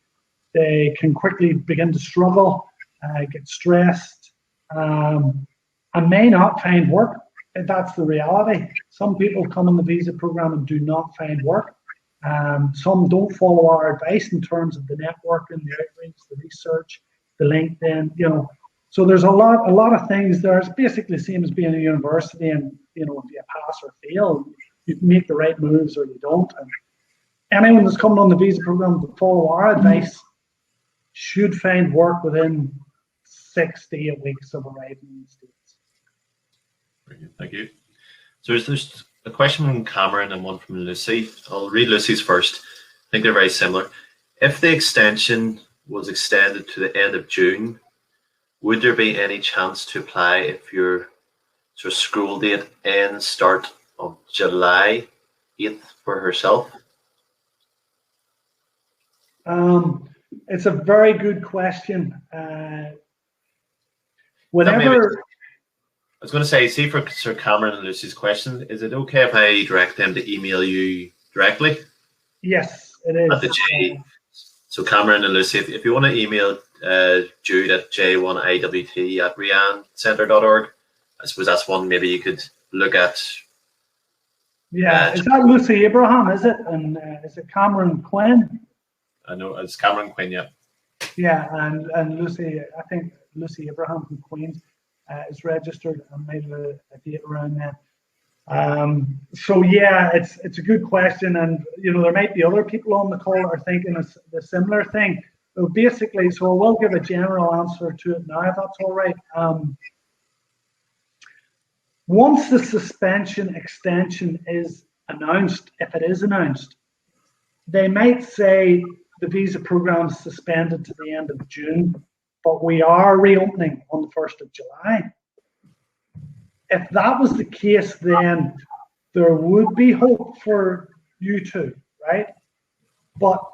They can quickly begin to struggle, get stressed, and may not find work. That's the reality. Some people come in the visa program and do not find work. Some don't follow our advice in terms of the networking, the outreach, the research, the LinkedIn, you know. So there's a lot of things there. It's basically the same as being a university, and you know, if you pass or fail, you make the right moves or you don't. And anyone that's coming on the visa program to follow our advice should find work within 6 to 8 weeks of arriving in the States. Very good, thank you. So there's a question from Cameron and one from Lucy. I'll read Lucy's first. I think they're very similar. If the extension was extended to the end of June, would there be any chance to apply if your sort of school date ends start of July 8th for herself? It's a very good question. Whenever I was going to say, see for Sir Cameron and Lucy's question, is it okay if I direct them to email you directly? Yes, it is. At the J. So Cameron and Lucy, if you want to email Jude at j1iwt@riancenter.org, I suppose that's one maybe you could look at. Yeah, is that Lucy Abraham, is it? And is it Cameron Quinn? I know it's Cameron Quinn, yeah. Yeah, and Lucy, I think Lucy Abraham from Queens is registered and maybe a date around that. So yeah, it's a good question, and there might be other people on the call that are thinking the similar thing. So basically, so I will give a general answer to it now, if that's all right. Once the suspension extension is announced, if it is announced, they might say the visa program is suspended to the end of June, but we are reopening on the 1st of July. If that was the case, then there would be hope for you two, right? But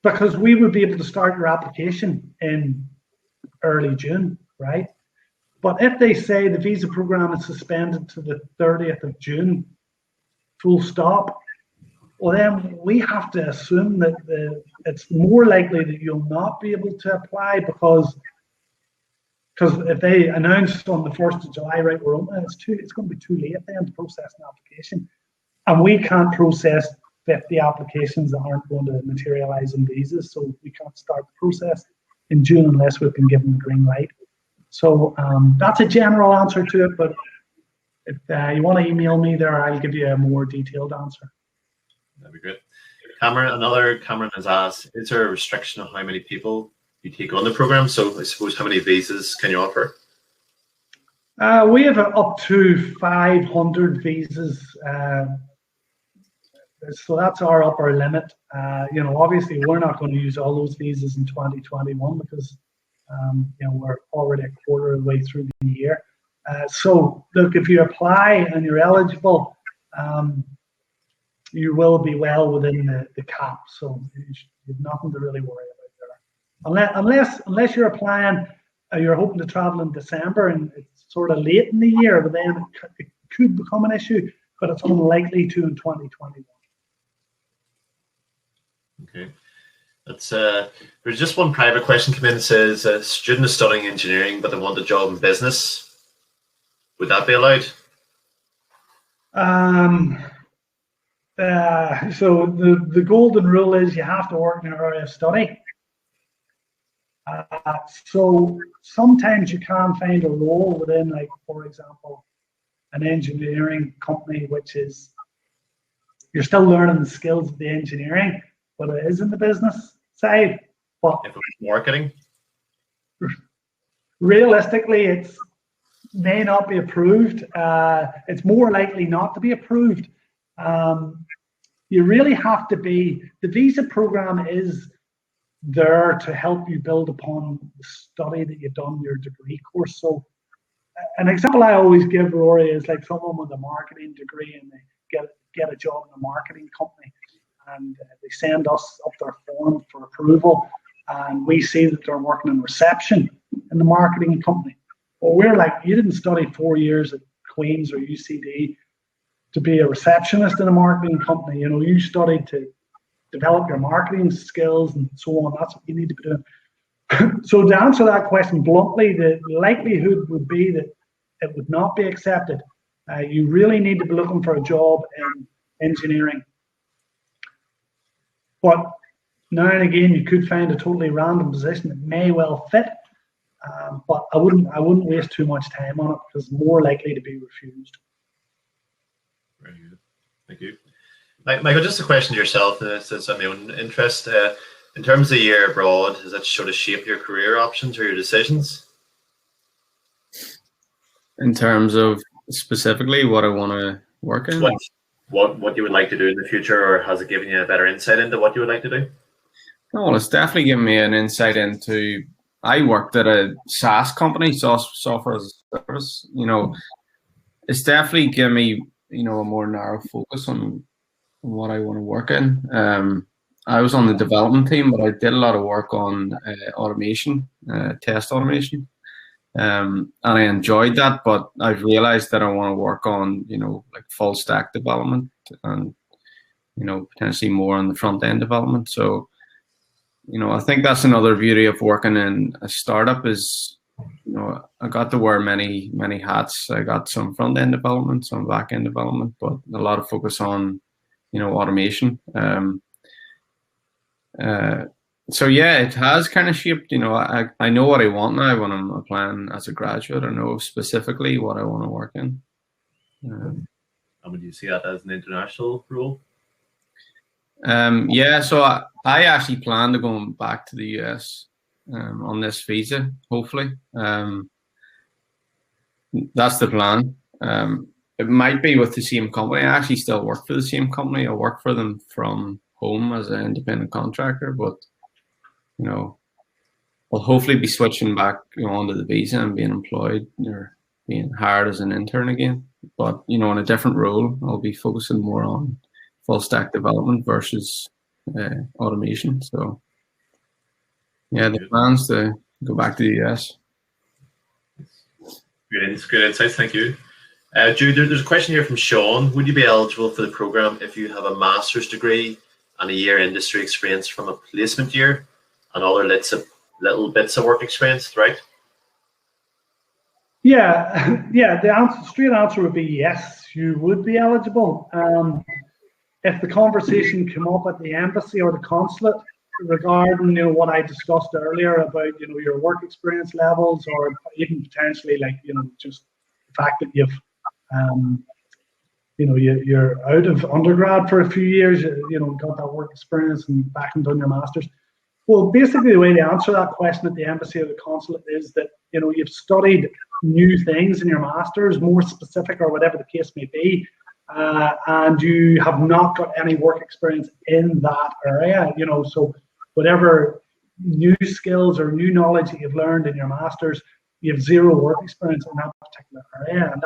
because we would be able to start your application in early June, right? But if they say the visa program is suspended to the 30th of June, full stop, well, then we have to assume that it's more likely that you'll not be able to apply because if they announce on the 1st of July, right, we're open, it's going to be too late then to process an application. And we can't process 50 applications that aren't going to materialize in visas, so we can't start the process in June unless we've been given the green light. So that's a general answer to it, but if you want to email me there, I'll give you a more detailed answer. That'd be great. Cameron has asked, is there a restriction on how many people you take on the program? So I suppose how many visas can you offer? We have up to 500 visas. So that's our upper limit. Obviously we're not going to use all those visas in 2021 because we're already a quarter of the way through the year. So look, if you apply and you're eligible, you will be well within the cap. So you have nothing to really worry about there. Unless you're applying, you're hoping to travel in December and it's sort of late in the year, but then it could become an issue, but it's unlikely to in 2021. Okay. That's there's just one private question come in that says a student is studying engineering but they want a job in business. Would that be allowed? So the golden rule is you have to work in your area of study. So sometimes you can find a role within, like, for example, an engineering company, which is you're still learning the skills of the engineering, but it is in the business side. But if it was marketing, realistically, it may not be approved. It's more likely not to be approved. You really have to be, the visa program is there to help you build upon the study that you've done, your degree course. So an example I always give, Rory, is like someone with a marketing degree and they get a job in a marketing company and they send us up their form for approval and we see that they're working in reception in the marketing company. Well, we're like, you didn't study 4 years at Queen's or UCD to be a receptionist in a marketing company. You studied to develop your marketing skills and so on. That's what you need to be doing. So to answer that question bluntly, the likelihood would be that it would not be accepted. You really need to be looking for a job in engineering. But now and again, you could find a totally random position that may well fit. But I wouldn't waste too much time on it because it's more likely to be refused. Very good. Thank you. Michael, just a question to yourself, and this is on my own interest. In terms of the year abroad, does that sort of shape your career options or your decisions? In terms of specifically what I want to work in? What you would like to do in the future, or has it given you a better insight into what you would like to do? Well, it's definitely given me an insight into, I worked at a SaaS company, software as a service. It's definitely given me, a more narrow focus on what I want to work in. I was on the development team, but I did a lot of work on automation, test automation. And I enjoyed that, but I've realized that I want to work on, like full stack development and, potentially more on the front end development. So, I think that's another beauty of working in a startup is, I got to wear many, many hats. I got some front end development, some back end development, but a lot of focus on, automation. So yeah, it has kind of shaped, I know what I want now when I'm applying as a graduate. I know specifically what I want to work in. And would you see that as an international role? Yeah, so I actually plan to go back to the US on this visa, hopefully. That's the plan. It might be with the same company. I actually still work for the same company. I work for them from home as an independent contractor, but I'll hopefully be switching back onto the visa and being employed or being hired as an intern again. But in a different role, I'll be focusing more on full stack development versus automation. So yeah, the plans to go back to the US. Great insights, thank you. Jude, there's a question here from Sean. Would you be eligible for the program if you have a master's degree and a year industry experience from a placement year and other little bits of work experience, right? Yeah. The straight answer would be yes, you would be eligible. If the conversation came up at the embassy or the consulate regarding what I discussed earlier about your work experience levels, or even potentially just the fact that you're out of undergrad for a few years, got that work experience and back and done your master's. Well, basically the way to answer that question at the embassy or the consulate is that you've studied new things in your master's, more specific or whatever the case may be, and you have not got any work experience in that area. So whatever new skills or new knowledge that you've learned in your master's, you have zero work experience in that particular area, and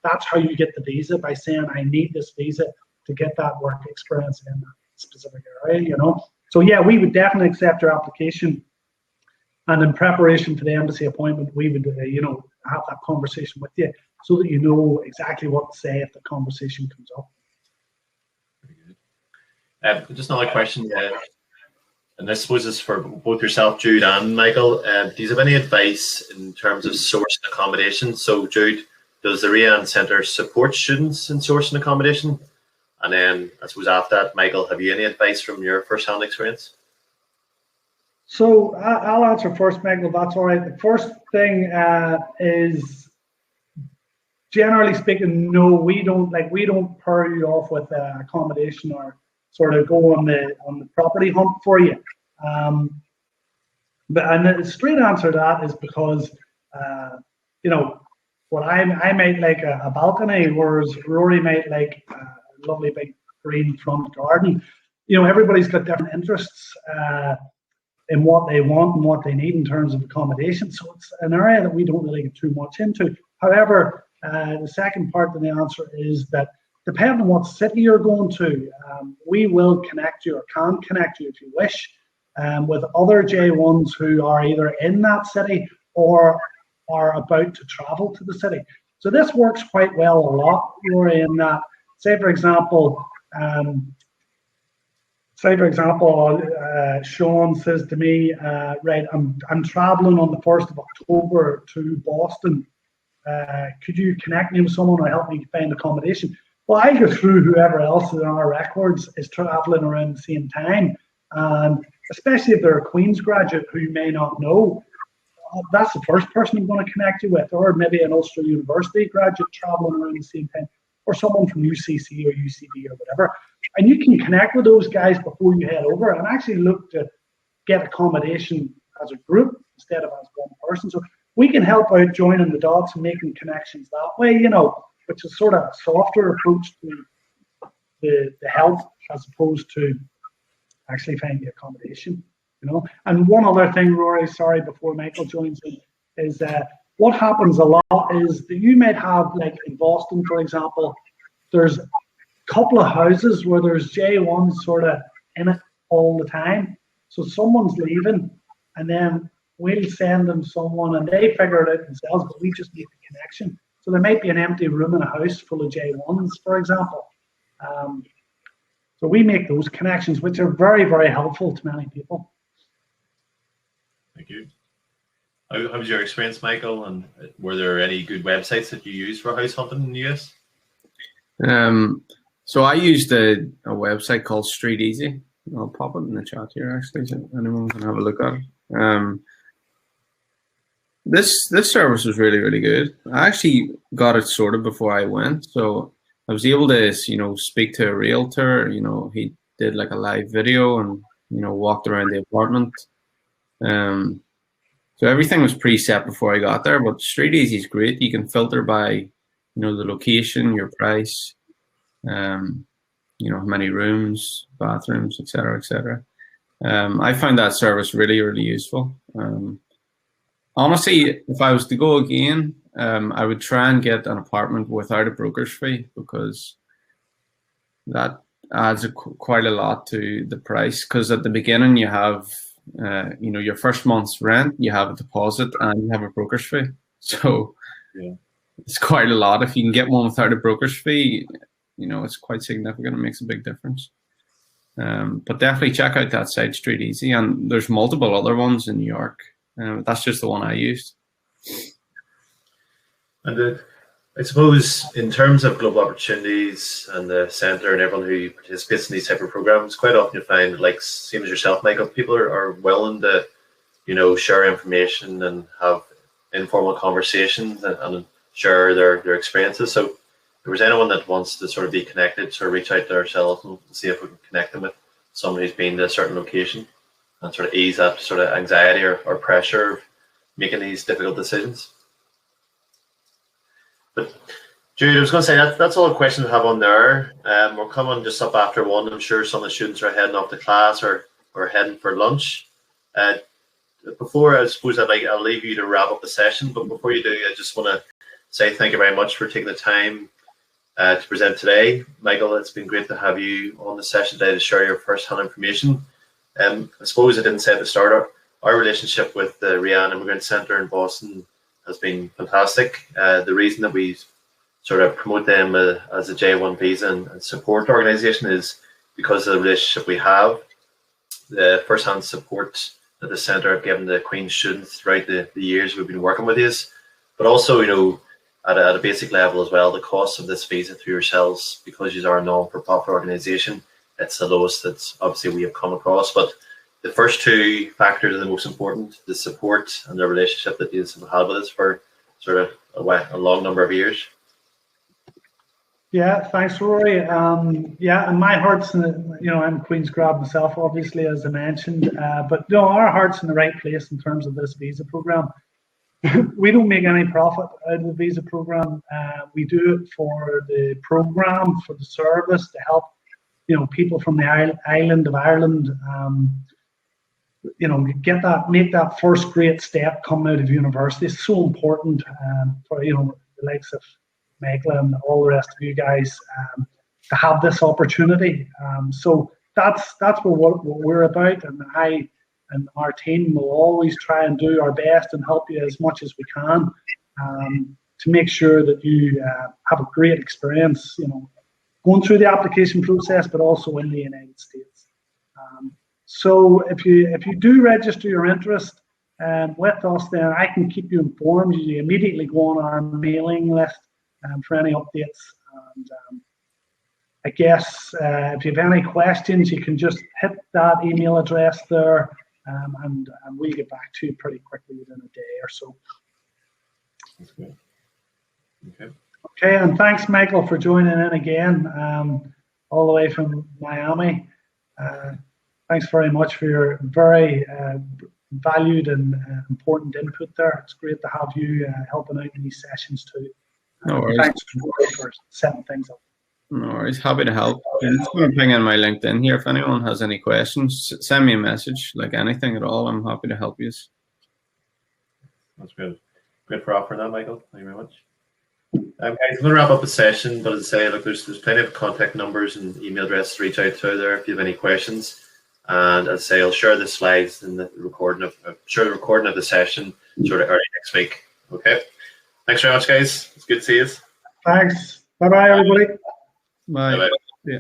that's how you get the visa, by saying I need this visa to get that work experience in that specific area. So yeah, we would definitely accept your application, and in preparation for the embassy appointment, we would have that conversation with you so that you know exactly what to say if the conversation comes up. Very good. Just another question. And this is for both yourself, Jude, and Michael. Do you have any advice in terms of sourcing accommodation? So, Jude, does the Rian Center support students in sourcing accommodation? And then, I suppose after that, Michael, have you any advice from your first-hand experience? So, I'll answer first, Michael, if that's all right. The first thing is, generally speaking, no, we don't pair you off with accommodation or sort of go on the property hunt for you. But the straight answer to that is because what I might like a balcony, whereas Rory might like a lovely big green front garden. Everybody's got different interests in what they want and what they need in terms of accommodation. So it's an area that we don't really get too much into. However, the second part of the answer is that depending on what city you're going to, we will connect you, or can connect you if you wish, with other J1s who are either in that city or are about to travel to the city. So this works quite well a lot, Rory, in that, say for example, Sean says to me, right, I'm traveling on the 1st of October to Boston. Could you connect me with someone or help me find accommodation? Well, I go through whoever else in our records is traveling around the same time. And especially if they're a Queen's graduate who you may not know, that's the first person I'm going to connect you with, or maybe an Ulster University graduate traveling around the same time, or someone from UCC or UCB or whatever. And you can connect with those guys before you head over and actually look to get accommodation as a group instead of as one person. So we can help out joining the dots and making connections that way, which is sort of a softer approach to the help as opposed to actually finding the accommodation, And one other thing, Rory, sorry, before Michael joins in, is what happens a lot is that you might have, like in Boston, for example, there's a couple of houses where there's J1s sort of in it all the time. So someone's leaving, and then we'll send them someone, and they figure it out themselves, but we just make the connection. So there might be an empty room in a house full of J1s, for example. So we make those connections, which are very, very helpful to many people. Thank you. How was your experience, Michael? And were there any good websites that you used for house hunting in the US? So I used a website called Street Easy. I'll pop it in the chat here, actually, so anyone can have a look at it. This service was really, really good. I actually got it sorted before I went, so I was able to, speak to a realtor. He did like a live video and walked around the apartment. So everything was preset before I got there. But Street Easy is great. You can filter by the location, your price, how many rooms, bathrooms, etc., etc. I found that service really, really useful. Honestly, if I was to go again, I would try and get an apartment without a broker's fee, because that adds quite a lot to the price. Because at the beginning you have, your first month's rent, you have a deposit, and you have a broker's fee. So it's quite a lot. If you can get one without a broker's fee, it's quite significant. It makes a big difference. But definitely check out that site, Street Easy, and there's multiple other ones in New York. That's just the one I used. And I suppose in terms of global opportunities and the centre and everyone who participates in these type of programs, quite often you find, like same as yourself, Michael, people are willing to, share information and have informal conversations and share their experiences. So if there was anyone that wants to sort of be connected, sort of reach out to ourselves and see if we can connect them with someone who's been to a certain location and sort of ease that sort of anxiety or pressure of making these difficult decisions. But Jude, I was going to say that's all the questions I have on there. We're coming just up after 1. I'm sure some of the students are heading off to class or heading for lunch. Before, I suppose I'll leave you to wrap up the session, but before you do, I just want to say thank you very much for taking the time to present today. Michael, it's been great to have you on the session today to share your first-hand information. I suppose I didn't say at the start, our relationship with the Rian Immigrant Center in Boston has been fantastic. The reason that we sort of promote them as a J1 visa and support organization is because of the relationship we have, the first-hand support that the centre have given the Queen's students throughout the years we've been working with these, but also, at a basic level as well, the cost of this visa through yourselves, because you are a non-for-profit organisation, it's the lowest that obviously we have come across. But the first 2 factors are the most important: the support and the relationship that you have had with us for sort of a long number of years. Yeah, thanks, Rory. And my heart's I'm Queen's grad myself, obviously, as I mentioned, but our heart's in the right place in terms of this visa program. We don't make any profit out of the visa program. We do it for the program, for the service, to help people from the island of Ireland, make that first great step coming out of university. It's so important for the likes of Michael and all the rest of you guys to have this opportunity. So that's what we're about, and I and our team will always try and do our best and help you as much as we can to make sure that you have a great experience, going through the application process, but also in the United States. So if you do register your interest with us, then I can keep you informed. You immediately go on our mailing list for any updates. And I guess if you have any questions, you can just hit that email address there, and we'll get back to you pretty quickly within a day or so. That's good. Okay. Okay, and thanks, Michael, for joining in again, all the way from Miami. Thanks very much for your very valued and important input there. It's great to have you helping out in these sessions too. No worries. Thanks for setting things up. No worries. Happy to help. I'm just going to ping in my LinkedIn here. If anyone has any questions, send me a message, like anything at all. I'm happy to help you. That's good. Great for offering that, Michael. Thank you very much. Guys, I'm going to wrap up the session, but as I say, look, there's plenty of contact numbers and email addresses to reach out to there if you have any questions. And as I say, I'll share the slides and the recording of the session sort of early next week. Okay. Thanks very much, guys. It's good to see you. Thanks. Bye-bye, everybody. Bye. Bye-bye. Yeah.